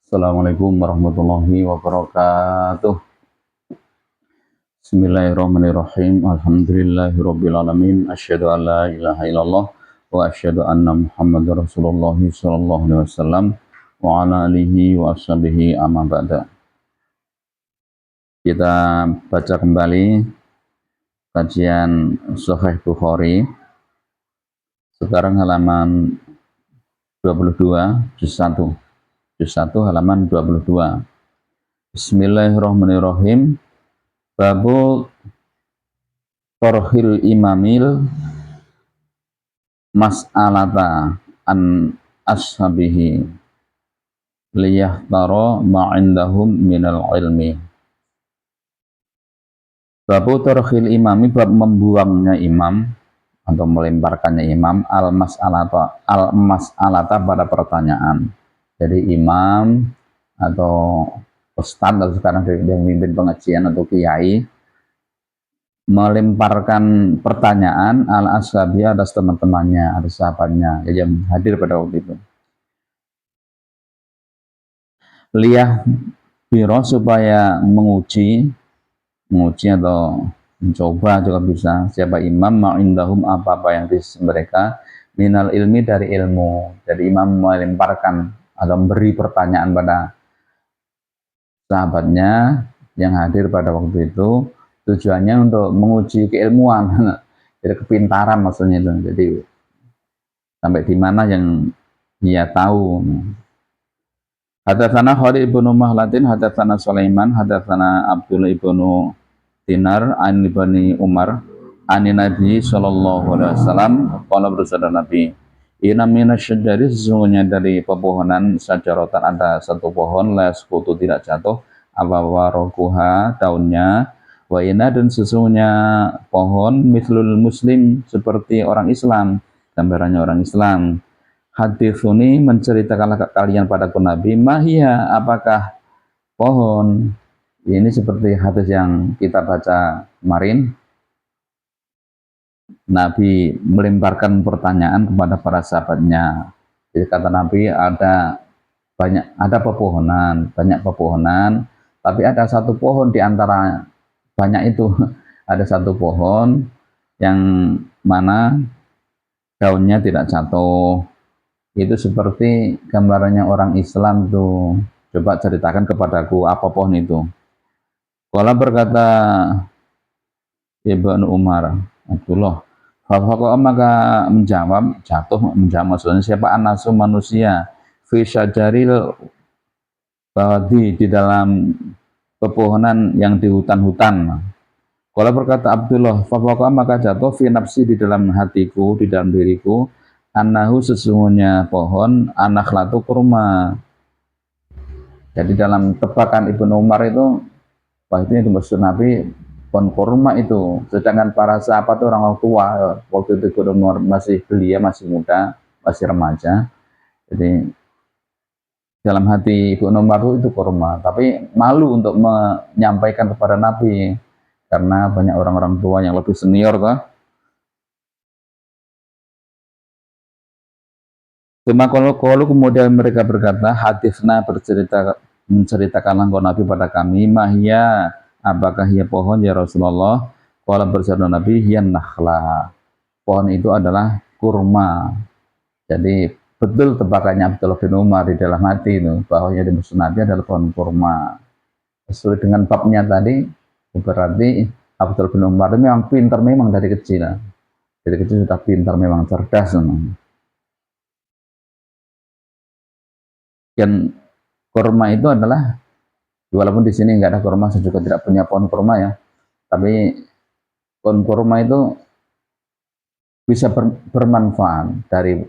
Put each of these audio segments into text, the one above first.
Assalamualaikum warahmatullahi wabarakatuh. Bismillahirrahmanirrahim. Alhamdulillahirabbil alamin. Asyhadu an la ilaha illallah wa asyhadu anna Muhammadar Rasulullah sallallahu alaihi wasallam wa ala alihi wa ashabihi amma ba'da. Kita baca kembali kajian Sahih Bukhari. Sekarang halaman 22 juz 1. Juz 1 halaman 22. Bismillahirrahmanirrahim. Babu Torhil imamil mas'alata an ashabihi liyahtara ma'indahum minal ilmi. Babu Torhil imami, bab membuangnya imam atau melemparkannya imam al mas'alata pada pertanyaan. Jadi imam atau ustadz atau sekarang yang memimpin pengajian atau kiai melemparkan pertanyaan al ashabi atas teman-temannya, atas sahabatnya yang hadir pada waktu itu. Liyah biro, supaya menguji atau mencoba juga bisa, siapa imam ma'indahum, apa-apa yang di mereka minal ilmi, dari ilmu. Jadi imam melemparkan atau memberi pertanyaan pada sahabatnya yang hadir pada waktu itu, tujuannya untuk menguji keilmuan, jadi kepintaran maksudnya itu. Jadi sampai di mana yang dia tahu. Hadatsana Khalid ibnu Mahlatin, hadatsana Sulaiman, hadatsana Abdullah ibnu Dinar, an ibni Umar, ani Nabi sallallahu alaihi wasallam, qala, bersabda Nabi, inna minasyajari, sesungguhnya dari pepohonan, sajaratan, ada satu pohon, la yasqutu, tidak jatuh, apa warokuha, daunnya, wa inna, dan sesungguhnya pohon, mithlul muslim, seperti orang Islam, gambarannya orang Islam. Haditsuni, menceritakanlah kalian padaku Nabi, mahia, apakah pohon ini, seperti hadis yang kita baca kemarin. Nabi melemparkan pertanyaan kepada para sahabatnya. Jadi kata Nabi, ada banyak pepohonan, tapi ada satu pohon di antara banyak itu. Ada satu pohon yang mana daunnya tidak jatuh. Itu seperti gambarannya orang Islam tuh. Coba ceritakan kepadaku apa pohon itu. Kala, berkata Ibnu Umar, Abdullah, fafaqa, maka menjawab maksudnya siapa, anasu, manusia, fi syajaril bawadi, di dalam pepohonan yang di hutan-hutan. Kala, berkata Abdullah, fafaqa, maka jatuh, fi nafsi, di dalam hatiku, di dalam diriku, annahu, sesungguhnya pohon, anakhlatu, kurma. Jadi dalam tebakan Ibnu Umar itu, wah, itu yang dimaksud Nabi pohon kurma itu. Sedangkan para sahabat itu orang tua, waktu itu Ibnu Umar masih belia, masih muda, masih remaja. Jadi dalam hati Ibnu Umar itu kurma, tapi malu untuk menyampaikan kepada Nabi karena banyak orang-orang tua yang lebih senior kah. Cuma kalau kemudian mereka berkata, hadisna, menceritakanlah engkau Nabi pada kami, mahia, apakah ia pohon ya Rasulullah. Kalau bersabda Nabi, hiya nakhla, pohon itu adalah kurma. Jadi betul tebakannya Abdullah bin Umar di dalam hati itu, bahwa yang dimaksud Nabi adalah pohon kurma. Sesuai dengan babnya tadi, berarti Abdullah bin Umar itu memang pintar, memang dari kecil. Dari kecil sudah pintar, memang cerdas memang. Dan kurma itu adalah, walaupun di sini nggak ada kurma, saya juga tidak punya pohon kurma ya, tapi pohon kurma itu bisa bermanfaat. Dari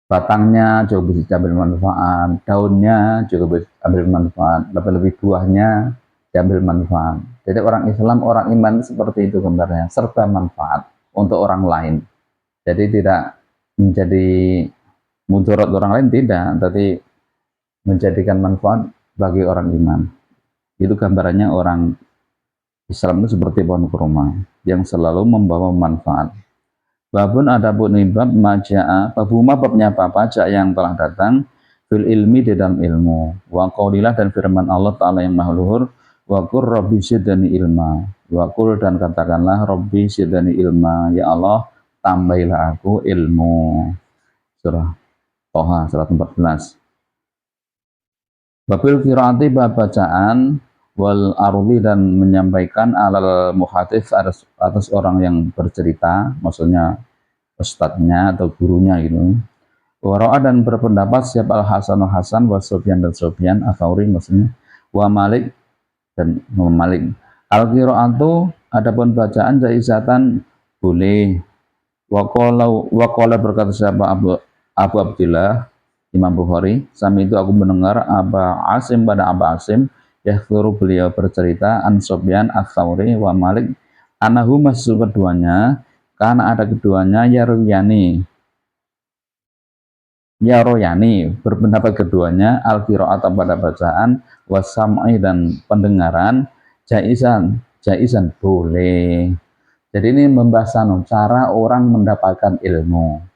batangnya juga bisa diambil manfaat, daunnya juga bisa ambil manfaat, lebih-lebih buahnya diambil manfaat. Jadi orang Islam, orang iman seperti itu gambarnya, serba manfaat untuk orang lain. Jadi tidak menjadi mudarat orang lain, tidak, tapi menjadikan manfaat bagi orang iman. Itu gambarannya orang Islam itu seperti pohon kurma yang selalu membawa manfaat. Babun adapun bab maja'a, babuma babnya apa aja yang telah datang fil ilmi di dalam ilmu. Wa qaulilah dan firman Allah Ta'ala yang maha luhur, wa qur rabbi zidni ilma. Wa qul dan katakanlah rabbi zidni ilma, ya Allah tambailah aku ilmu. Surah Toha surat 14. Babil qiraati bab bacaan wal aruli dan menyampaikan alal muhatif atas orang yang bercerita, maksudnya ustadznya atau gurunya gitu. Wara'a dan berpendapat siapa al-Hasan Hasan wa Sufyan dan Sufyan Atsauri maksudnya wa Malik dan Malik. Al-qiraatu adapun bacaan jaizatan boleh. Wa qala berkata siapa Abu Abdillah Imam Bukhari, sami itu aku mendengar Aba Asim pada Aba Asim yahkuru beliau bercerita an Sufyan Atsauri wa Malik anahu masuk keduanya karena ada keduanya Yaroyani berpendapat keduanya al-qiraat pada bacaan wasam'i dan pendengaran jaizan boleh. Jadi ini membahas cara orang mendapatkan ilmu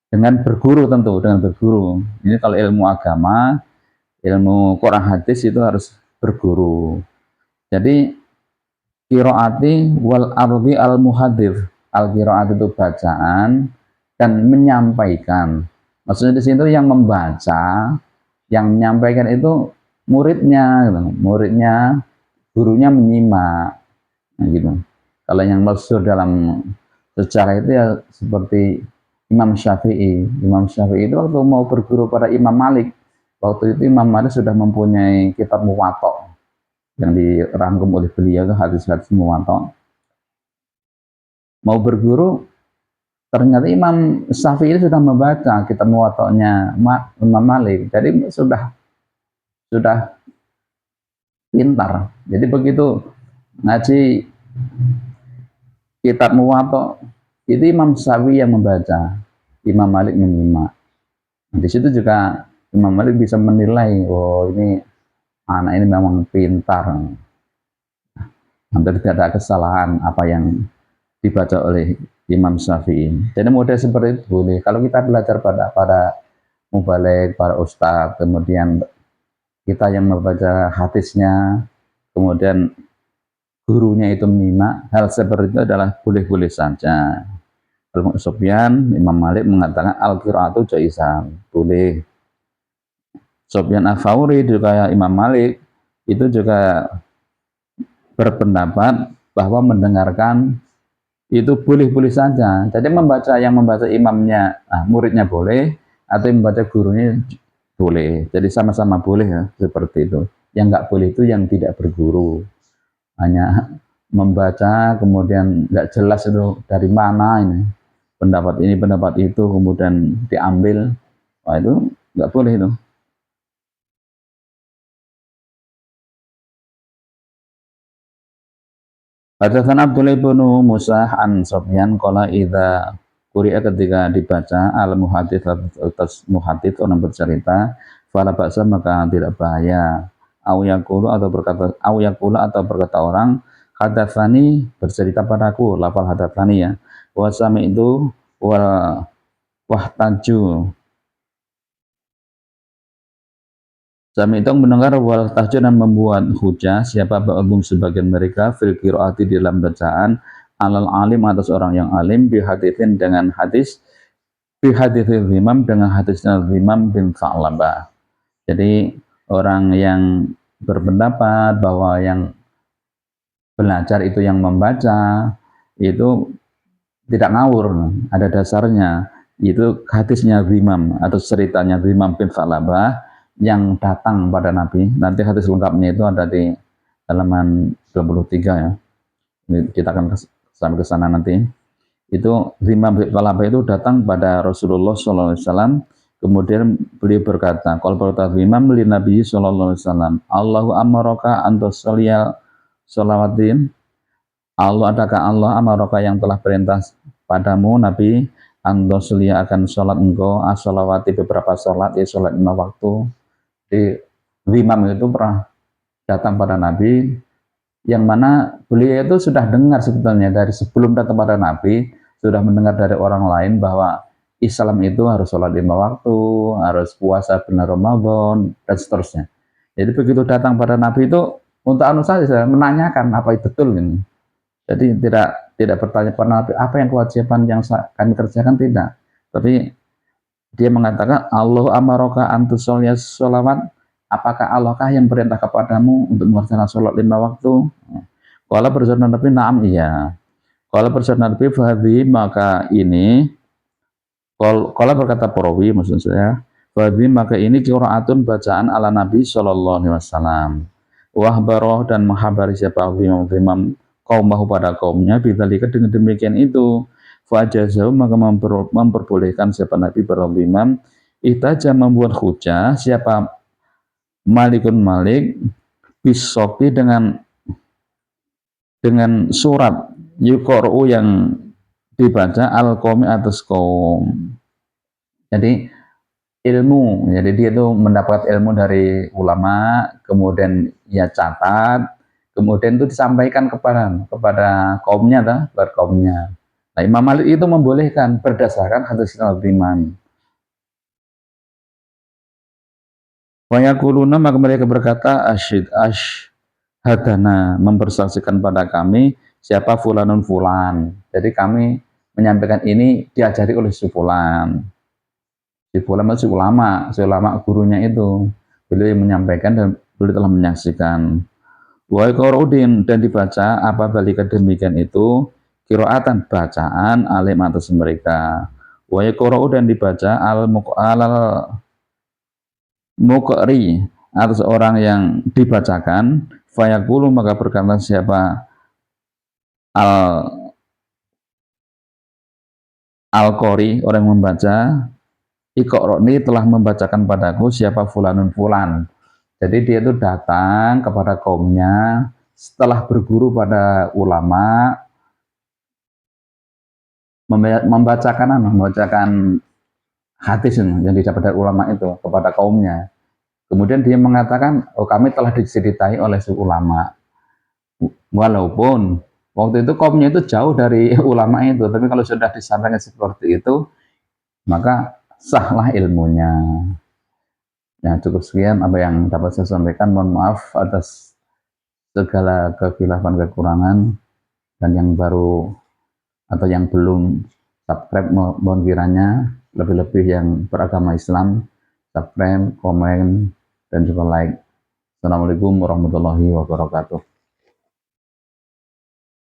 dengan berguru, tentu dengan berguru. Ini kalau ilmu agama, ilmu Quran hadis itu harus berguru. Jadi qiraati wal ardi al muhadir, al qiraat itu bacaan dan menyampaikan. Maksudnya di sini yang membaca, yang menyampaikan itu muridnya, gitu. Muridnya, gurunya menyimak, nah, gitu. Kalau yang maksud dalam sejarah itu ya seperti Imam Syafi'i. Imam Syafi'i itu waktu mau berguru pada Imam Malik, waktu itu Imam Malik sudah mempunyai kitab Muwatta yang dirangkum oleh beliau, itu hadis-hadis Muwatta. Mau berguru, ternyata Imam Syafi'i sudah membaca kitab Muwatta'nya Imam Malik, jadi sudah pintar. Jadi begitu ngaji kitab Muwatta itu Imam Syafi'i yang membaca, Imam Malik menyimak. Nah, di situ juga Imam Malik bisa menilai, oh ini anak ini memang pintar, hampir tidak ada kesalahan apa yang dibaca oleh Imam Syafi'i. Jadi model seperti itu boleh. Kalau kita belajar pada mubaligh, para ustadz, kemudian kita yang membaca hadisnya, kemudian gurunya itu menyimak, hal seperti itu adalah boleh-boleh saja. Sufyan, Imam Malik mengatakan al-qiraatu jaizan, boleh. Sufyan Atsauri juga Imam Malik itu juga berpendapat bahwa mendengarkan itu boleh-boleh saja. Jadi yang membaca imamnya, muridnya boleh, atau yang membaca gurunya boleh. Jadi sama-sama boleh ya, seperti itu. Yang nggak boleh itu yang tidak berguru, hanya membaca kemudian nggak jelas itu dari mana ini pendapat itu kemudian diambil, wah itu nggak boleh itu. Hadatsana Abdullah bin Musa an Sufyan qala idza quri'a ketika dibaca al muhaddits atas muhaddits orang bercerita fala ba'sa maka tidak bahaya au yaqulu atau berkata orang hadatsani bercerita padaku lafal hadatsani ya wa sami'tu wal wahtaju Sami itu mendengar wal tahjud dan membuat hujah siapa ba'dhum sebagian mereka fil qiraati di dalam bacaan alal alim atas orang yang alim bihaditsin dengan hadis bihaditsil imam dengan hadisnya Imam bin Sa'labah. Jadi orang yang berpendapat bahwa yang belajar itu yang membaca itu tidak ngawur, ada dasarnya, itu hadisnya Imam atau ceritanya Imam bin Sa'labah yang datang pada Nabi. Nanti hadis lengkapnya itu ada di halaman 23 ya. Kita akan sampai ke sana nanti. Itu Imam bin Sa'labah itu datang pada Rasulullah SAW. Kemudian beliau berkata, kalau berkata Imam li Nabi SAW, Allahu amaraka antus salawatin. Adakah Allah amaraka yang telah perintah padamu Nabi andosulia akan sholat engkau as-sholawati beberapa sholat ya sholat 5 waktu. Di Imam itu pernah datang pada Nabi yang mana beliau itu sudah dengar sebetulnya dari sebelum datang pada Nabi sudah mendengar dari orang lain bahwa Islam itu harus sholat 5 waktu, harus puasa bulan Ramadan, dan seterusnya. Jadi begitu datang pada Nabi itu untuk anu saja menanyakan apa itu betul ini. Jadi tidak bertanya pada Nabi apa yang kewajiban yang kami kerjakan, tidak. Tapi dia mengatakan Allah amaroka antusolya sholawat, apakah Allahkah yang perintah kepadamu untuk mengerjakan sholat 5 waktu? Kalau bersabda Nabi naam, iya. Kalau bersabda Nabi fahadhi, maka ini kalau berkata perawi maksud saya, fahadhi maka ini qiraatun bacaan ala Nabi sallallahu alaihi wasallam. Wahbaroh dan menghabari siapa imam kaumahu pada kaumnya, bidzalika dengan demikian itu fajazahu maka memperbolehkan siapa Nabi berimam ihtaja membuat hujah siapa Malikun Malik bisopi dengan surat yuqra'u yang dibaca al-qaumi atas kaum. Jadi ilmu, jadi dia itu mendapat ilmu dari ulama, kemudian ia catat, kemudian itu disampaikan kepada kaumnya, kepada kaumnya. Nah, Imam Malik itu membolehkan berdasarkan hadis al-Imam. Wa yaquluna maka mereka berkata hadana mempersaksikan pada kami siapa fulanun fulan. Jadi kami menyampaikan ini diajari oleh si fulan. Si fulan itu si ulama gurunya itu. Beliau yang menyampaikan dan beliau telah menyaksikan. Wa qaraudin dan dibaca apa balika demikian itu qiraatan bacaan alim atas mereka. Wa qara'u dan dibaca al muqri atas orang yang dibacakan, fayaqulu maka berkata siapa al-qori orang yang membaca, iqra'ni telah membacakan padaku siapa fulanun fulan. Jadi dia itu datang kepada kaumnya setelah berguru pada ulama, membacakan hadis yang didapat dari ulama itu kepada kaumnya. Kemudian dia mengatakan, oh kami telah diceritai oleh si ulama. Walaupun waktu itu kaumnya itu jauh dari ulama itu, tapi kalau sudah disampaikan seperti itu, maka sahlah ilmunya. Ya cukup sekian apa yang dapat saya sampaikan. Mohon maaf atas segala kekhilafan kekurangan, dan yang baru atau yang belum subscribe mohon kiranya lebih-lebih yang beragama Islam subscribe, komen, dan juga like. Assalamualaikum warahmatullahi wabarakatuh.